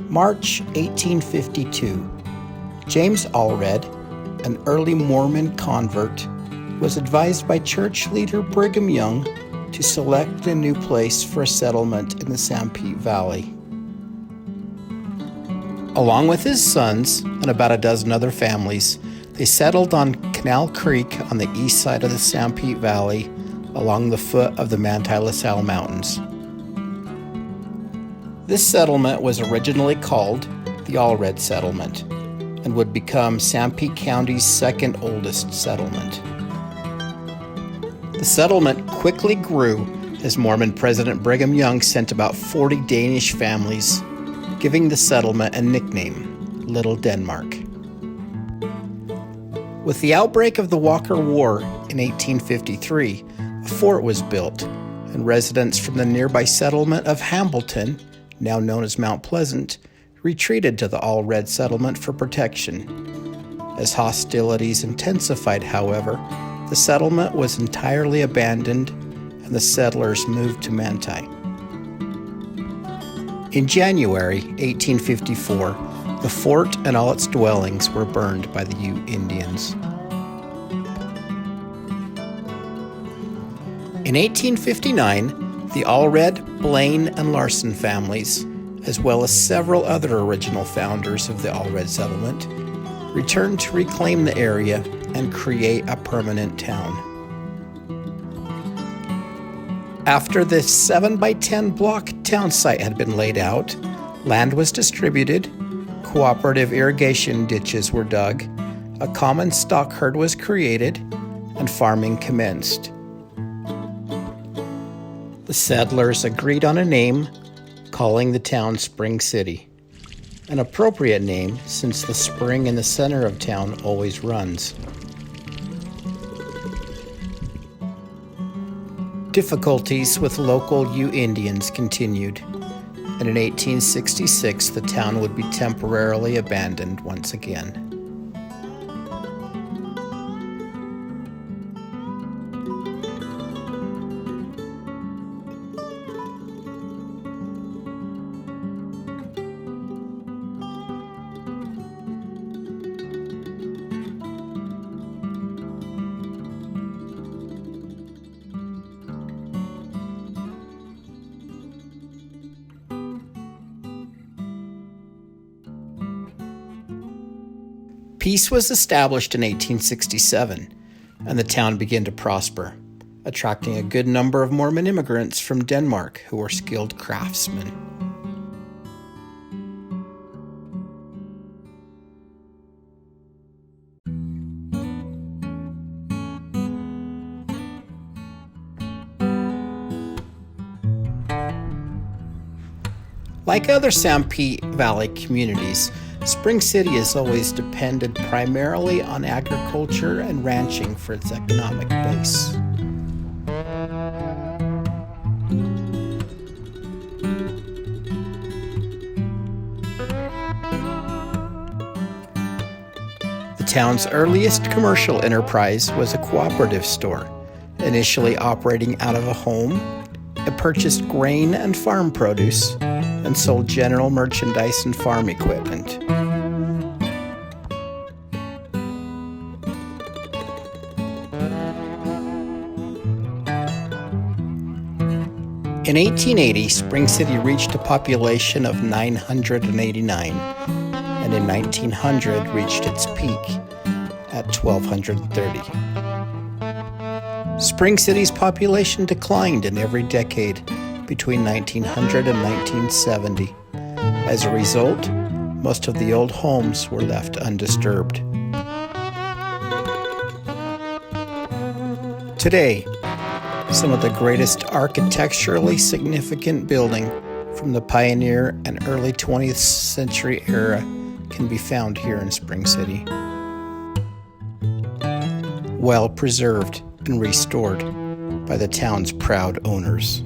March 1852. James Allred, an early Mormon convert, was advised by church leader Brigham Young to select a new place for a settlement in the Sanpete Valley. Along with his sons and about a dozen other families, they settled on Canal Creek on the east side of the Sanpete Valley, along the foot of the Manti La Salle Mountains. This settlement was originally called the Allred Settlement and would become Sanpete County's second oldest settlement. The settlement quickly grew as Mormon President Brigham Young sent about 40 Danish families, giving the settlement a nickname, Little Denmark. With the outbreak of the Walker War in 1853, a fort was built, and residents from the nearby settlement of Hambleton, now known as Mount Pleasant, retreated to the Allred Settlement for protection. As hostilities intensified, however, the settlement was entirely abandoned and the settlers moved to Manti. In January 1854, the fort and all its dwellings were burned by the Ute Indians. In 1859, the Allred, Blaine, and Larson families, as well as several other original founders of the Allred Settlement, returned to reclaim the area and create a permanent town. After the 7x10 block town site had been laid out, land was distributed, cooperative irrigation ditches were dug, a common stock herd was created, and farming commenced. The settlers agreed on a name, calling the town Spring City, an appropriate name since the spring in the center of town always runs. Difficulties with local Ute Indians continued, and in 1866 the town would be temporarily abandoned once again. Peace was established in 1867, and the town began to prosper, attracting a good number of Mormon immigrants from Denmark who were skilled craftsmen. Like other Sanpete Valley communities, Spring City has always depended primarily on agriculture and ranching for its economic base. The town's earliest commercial enterprise was a cooperative store, initially operating out of a home. It purchased grain and farm produce and sold general merchandise and farm equipment. In 1880, Spring City reached a population of 989, and in 1900 reached its peak at 1,230. Spring City's population declined in every decade between 1900 and 1970. As a result, most of the old homes were left undisturbed. Today, some of the greatest architecturally significant building from the pioneer and early 20th century era can be found here in Spring City. Well preserved and restored by the town's proud owners.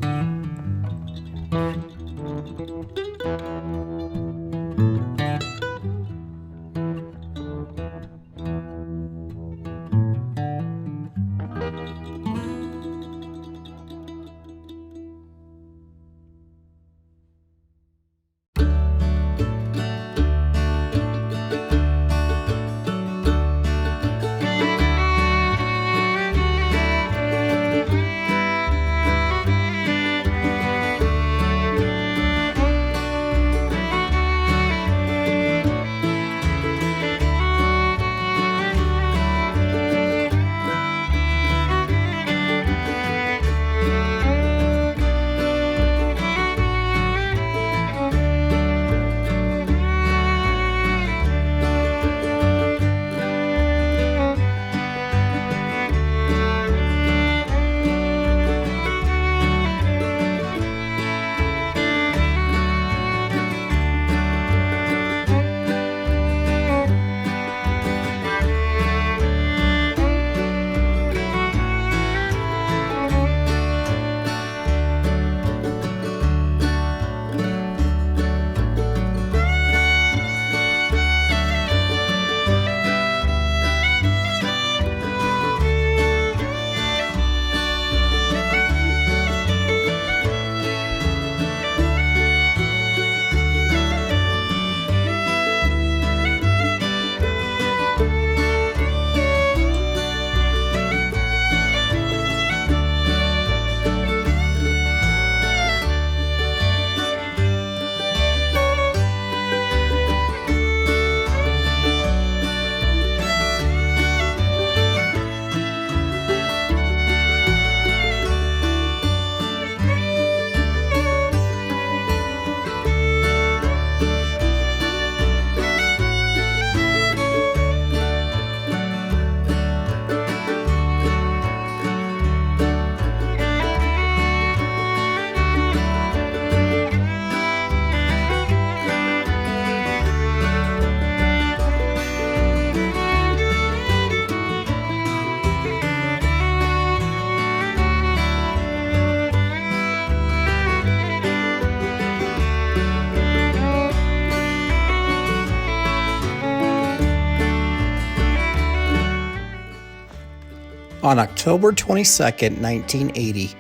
On October 22, 1980,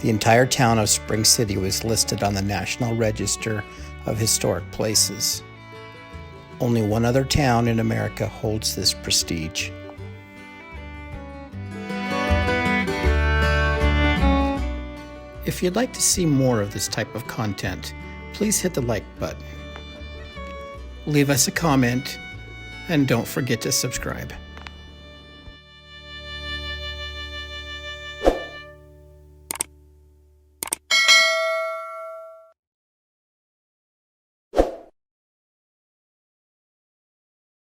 the entire town of Spring City was listed on the National Register of Historic Places. Only one other town in America holds this prestige. If you'd like to see more of this type of content, please hit the like button. Leave us a comment, and don't forget to subscribe.